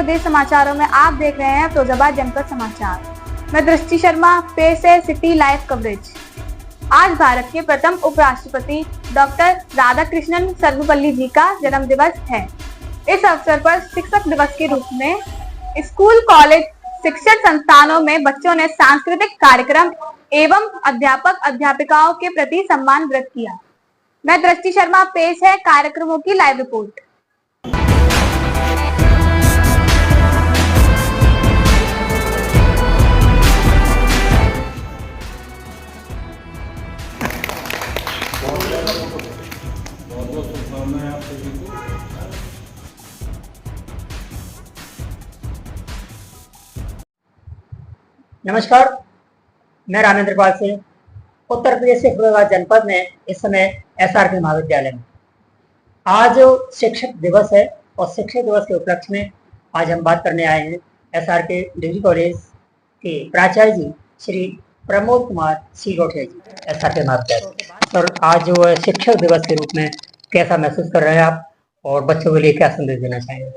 प्रदेश समाचारों में आप देख रहे हैं फिरोजाबाद जनपद समाचार। मैं दृष्टि शर्मा, पेश है सिटी लाइव कवरेज। आज भारत के प्रथम उपराष्ट्रपति डॉक्टर राधाकृष्णन सर्वपल्ली जी का जन्म दिवस है। इस अवसर पर शिक्षक दिवस के रूप में स्कूल, कॉलेज, शिक्षण संस्थानों में बच्चों ने सांस्कृतिक कार्यक्रम एवं अध्यापक अध्यापिकाओं के प्रति सम्मान व्यक्त किया। मैं दृष्टि शर्मा, पेश है कार्यक्रमों की लाइव रिपोर्ट। नमस्कार, मैं रामेंद्र पाल सिंह, उत्तर प्रदेश के फिरोजाबाद जनपद में इस समय SRK महाविद्यालय में। आज शिक्षक दिवस है और शिक्षक दिवस के उपलक्ष्य में आज हम बात करने आए हैं SRK डिग्री कॉलेज के प्राचार्य जी श्री प्रमोद कुमार सिरोठिया जी, SRK महाविद्यालय। सर, आज जो है शिक्षक दिवस के रूप में कैसा महसूस कर रहे हैं आप और बच्चों के लिए क्या संदेश देना चाहेंगे?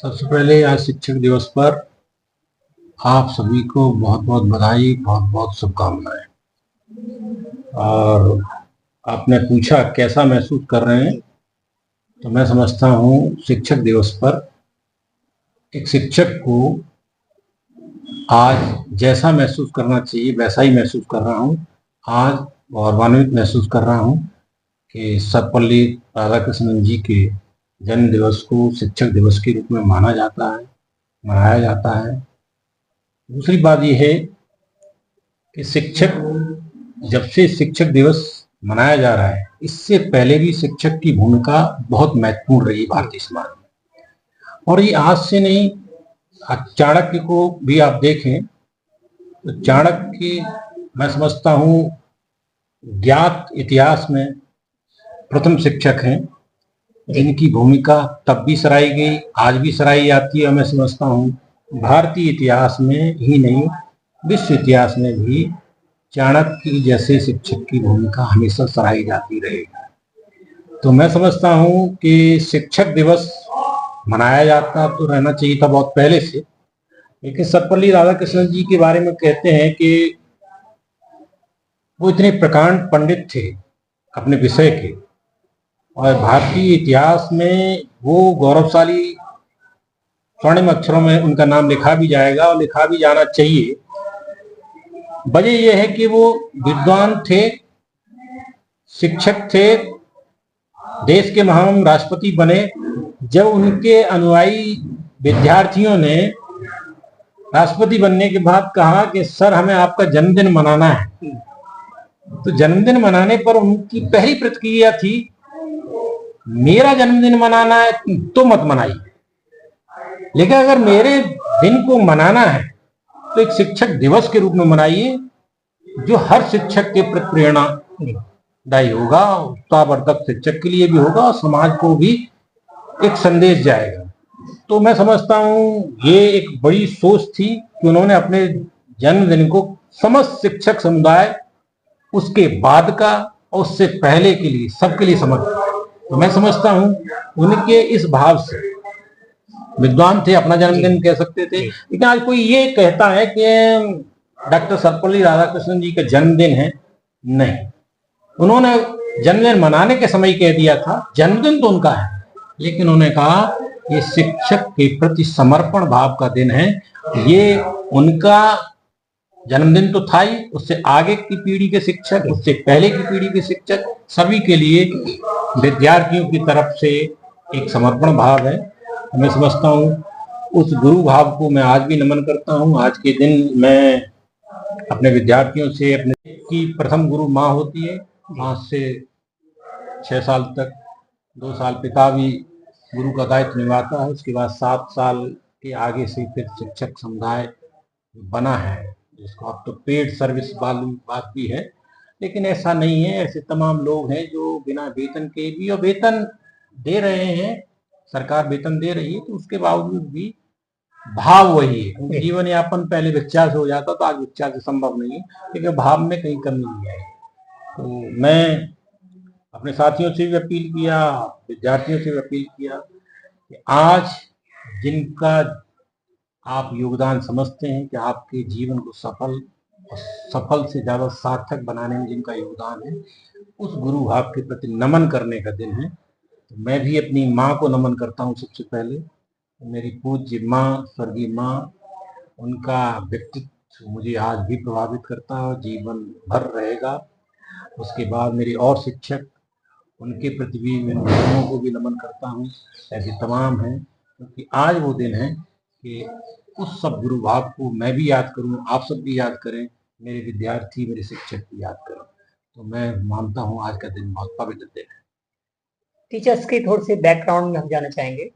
सबसे पहले आज शिक्षक दिवस पर आप सभी को बहुत बहुत बधाई, बहुत बहुत शुभकामनाएं। और आपने पूछा कैसा महसूस कर रहे हैं, तो मैं समझता हूँ शिक्षक दिवस पर एक शिक्षक को आज जैसा महसूस करना चाहिए वैसा ही महसूस कर रहा हूँ। आज गौरवान्वित महसूस कर रहा हूँ कि सर्वपल्ली राधाकृष्णन जी के जन्म दिवस को शिक्षक दिवस के रूप में मनाया जाता है। दूसरी बात यह है कि शिक्षक, जब से शिक्षक दिवस मनाया जा रहा है, इससे पहले भी शिक्षक की भूमिका बहुत महत्वपूर्ण रही भारतीय समाज में। और ये आज से नहीं, चाणक्य को भी आप देखें तो चाणक्य, मैं समझता हूँ, ज्ञात इतिहास में प्रथम शिक्षक हैं जिनकी भूमिका तब भी सराही गई, आज भी सराही जाती है। और मैं समझता हूँ भारतीय इतिहास में ही नहीं, विश्व इतिहास में भी चाणक्य जैसे शिक्षक की भूमिका हमेशा सराही जाती रहेगी। तो मैं समझता हूँ कि शिक्षक दिवस मनाया जाता तो रहना चाहिए था बहुत पहले से। लेकिन सर्वपल्ली राधाकृष्णन जी के बारे में कहते हैं कि वो इतने प्रकांड पंडित थे अपने विषय के, और भारतीय इतिहास में वो गौरवशाली स्वर्णिम अक्षरों में उनका नाम लिखा भी जाएगा और लिखा भी जाना चाहिए। वजह यह है कि वो विद्वान थे, शिक्षक थे, देश के महान राष्ट्रपति बने। जब उनके अनुयायी विद्यार्थियों ने राष्ट्रपति बनने के बाद कहा कि सर, हमें आपका जन्मदिन मनाना है, तो जन्मदिन मनाने पर उनकी पहली प्रतिक्रिया थी, मेरा जन्मदिन मनाना है तो मत मनाइए, लेकिन अगर मेरे दिन को मनाना है तो एक शिक्षक दिवस के रूप में मनाइए, जो हर शिक्षक के प्रति प्रेरणादायी होगा, उत्साहवर्धक शिक्षक के लिए भी होगा और समाज को भी एक संदेश जाएगा। तो मैं समझता हूँ ये एक बड़ी सोच थी कि उन्होंने अपने जन्मदिन को समस्त शिक्षक समुदाय, उसके बाद का और उससे पहले के लिए, सबके लिए समर्पित। तो मैं समझता हूँ उनके इस भाव से, विद्वान थे, अपना जन्मदिन कह सकते थे। लेकिन आज कोई ये कहता है कि डॉक्टर सर्वपल्ली राधाकृष्णन जी का जन्मदिन है, नहीं, उन्होंने जन्मदिन मनाने के समय कह दिया था, जन्मदिन तो उनका है, लेकिन उन्होंने कहा ये शिक्षक के प्रति समर्पण भाव का दिन है। ये उनका जन्मदिन तो था ही, उससे आगे की पीढ़ी के शिक्षक, उससे पहले की पीढ़ी के शिक्षक, सभी के लिए विद्यार्थियों की तरफ से एक समर्पण भाव है। मैं समझता हूँ उस गुरु भाव को मैं आज भी नमन करता हूँ। आज के दिन मैं अपने विद्यार्थियों से, अपने की प्रथम गुरु माँ होती है, माँ से 6 साल तक, 2 साल पिता भी गुरु का दायित्व निभाता है, उसके बाद 7 साल के आगे से फिर शिक्षक समुदाय बना है, जिसको अब तो पेड सर्विस वाली बात भी है। लेकिन ऐसा नहीं है, ऐसे तमाम लोग हैं जो बिना वेतन के भी, और वेतन दे रहे हैं, सरकार वेतन दे रही है, तो उसके बावजूद भी भाव वही है। जीवन यापन पहले भिक्षा से हो जाता, तो आज भिक्षा से संभव नहीं है, लेकिन भाव में कहीं कमी नहीं आई। तो मैं अपने साथियों से भी अपील किया, विद्यार्थियों से भी अपील किया कि आज जिनका आप योगदान समझते हैं कि आपके जीवन को सफल और सफल से ज़्यादा सार्थक बनाने में जिनका योगदान है, उस गुरु भाव के प्रति नमन करने का दिन है। तो मैं भी अपनी माँ को नमन करता हूँ सबसे पहले। मेरी पूज्य माँ, स्वर्गीय माँ, उनका व्यक्तित्व मुझे आज भी प्रभावित करता है और जीवन भर रहेगा। उसके बाद मेरे और शिक्षक, उनके प्रति भी मैं गुरुओं को भी नमन करता हूँ, ऐसे तमाम हैं, क्योंकि आज वो दिन है कि उस सब गुरु भाव को मैं भी याद करूँ, आप सब भी याद करें, मेरे विद्यार्थी, मेरे शिक्षक भी याद करें। तो मैं मानता हूँ आज का दिन बहुत पवित्र दिन है। टीचर्स के थोड़े से बैकग्राउंड में हम जानना चाहेंगे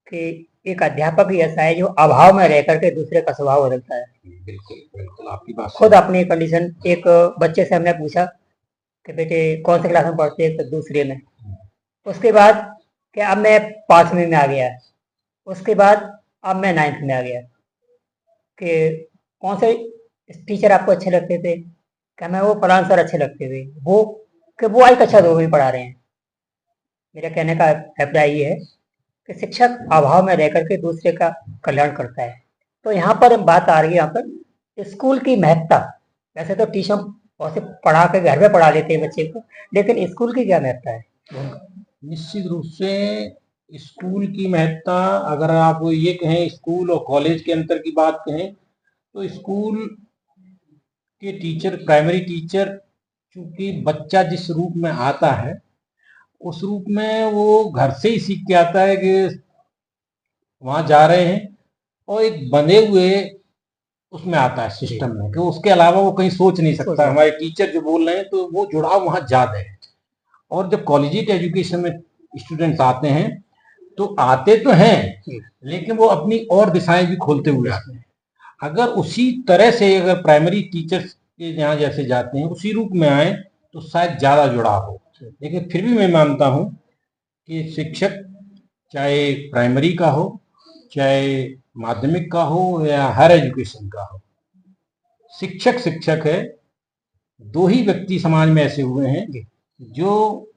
कि एक अध्यापक ही ऐसा है जो अभाव में रह करके दूसरे का स्वभाव बदलता है। बिल्कुल बिल्कुल, आपकी बात खुद अपनी कंडीशन, एक बच्चे से हमने पूछा कि बेटे कौन से क्लास में पढ़ते हैं, तो दूसरे में। उसके बाद कि अब मैं 5वीं में आ गया, उसके बाद अब मैं 9th में आ गया, कि कौन से टीचर आपको अच्छे लगते थे, क्या मैं वो फलान सर अच्छे लगते थे, वो कि वो आज कक्षा 2 में पढ़ा रहे हैं। मेरा कहने का अभिप्राय ये है कि शिक्षक अभाव में रह करके दूसरे का कल्याण करता है। तो यहाँ पर बात आ रही है यहाँ पर स्कूल की महत्ता। वैसे तो टीचर बहुत से पढ़ा के घर में पढ़ा लेते हैं बच्चे को, लेकिन स्कूल की क्या महत्ता है? निश्चित रूप से स्कूल की महत्ता, अगर आप ये कहें स्कूल और कॉलेज के अंतर की बात कहें, तो स्कूल के टीचर, प्राइमरी टीचर, चूंकि बच्चा जिस रूप में आता है उस रूप में वो घर से ही सीख के आता है कि वहां जा रहे हैं, और एक बंधे हुए उसमें आता है सिस्टम में कि उसके अलावा वो कहीं सोच नहीं सकता। हमारे टीचर जो बोल रहे हैं तो वो जुड़ाव वहां ज्यादा है। और जब कॉलेजिएट एजुकेशन में स्टूडेंट्स आते हैं तो आते तो हैं, लेकिन वो अपनी और दिशाएं भी खोलते हुए आते हैं। अगर उसी तरह से अगर प्राइमरी टीचर्स के यहाँ जैसे जाते हैं उसी रूप में आए तो शायद ज्यादा जुड़ाव हो। लेकिन फिर भी मैं मानता हूं कि शिक्षक चाहे प्राइमरी का हो, चाहे माध्यमिक का हो, या हायर एजुकेशन का हो, शिक्षक शिक्षक है। 2 ही व्यक्ति समाज में ऐसे हुए हैं जो,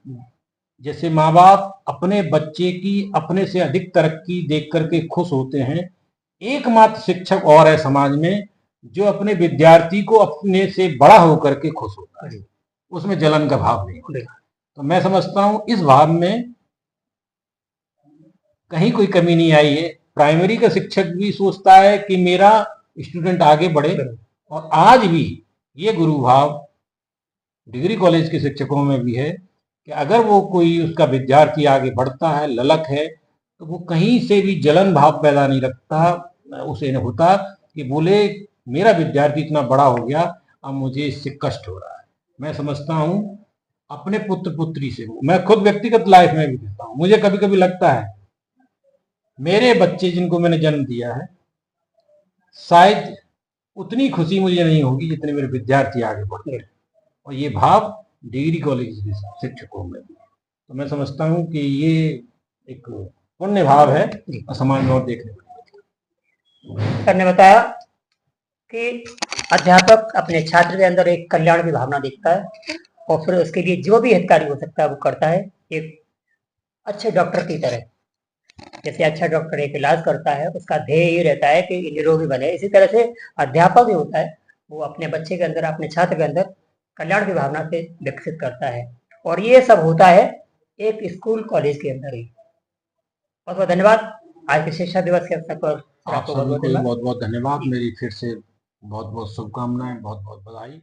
जैसे माँ बाप अपने बच्चे की अपने से अधिक तरक्की देख करके खुश होते हैं, एकमात्र शिक्षक और है समाज में जो अपने विद्यार्थी को अपने से बड़ा होकर के खुश होता है, उसमें जलन का भाव नहीं होता। तो मैं समझता हूं इस भाव में कहीं कोई कमी नहीं आई है। प्राइमरी का शिक्षक भी सोचता है कि मेरा स्टूडेंट आगे बढ़े, और आज भी ये गुरु भाव डिग्री कॉलेज के शिक्षकों में भी है कि अगर वो कोई उसका विद्यार्थी आगे बढ़ता है, ललक है, तो वो कहीं से भी जलन भाव पैदा नहीं रखता, उसे नहीं होता कि बोले मेरा विद्यार्थी इतना बड़ा हो गया, अब मुझे इससे कष्ट हो रहा है। मैं समझता हूं अपने पुत्र पुत्री से, मैं खुद व्यक्तिगत लाइफ में भी कहता हूं, मुझे कभी कभी लगता है मेरे बच्चे जिनको मैंने जन्म दिया है, शायद उतनी खुशी मुझे नहीं होगी जितने मेरे विद्यार्थी आगे बढ़ते हैं। और ये भाव डिग्री कॉलेज के शिक्षकों में भी। तो मैं समझता हूं कि ये एक पुण्य भाव है और समाज में और देखने को। सर ने बताया कि अध्यापक अपने छात्र के अंदर एक कल्याण की भावना देखता है और फिर उसके लिए जो भी हितकारी हो सकता है वो करता है, एक अच्छे डॉक्टर की तरह। जैसे अच्छा डॉक्टर एक इलाज करता है, उसका ध्येय ये रहता है कि निरोगी बने, इसी तरह से अध्यापक भी होता है, वो अपने बच्चे के अंदर, अपने छात्र के अंदर कल्याण की भावना से विकसित करता है। और ये सब होता है एक स्कूल कॉलेज के अंदर ही। बहुत बहुत धन्यवाद। आज के शिक्षा दिवस के अवसर पर आप सभी को बहुत बहुत धन्यवाद। मेरी फिर से बहुत बहुत शुभकामनाएं, बहुत बहुत बधाई।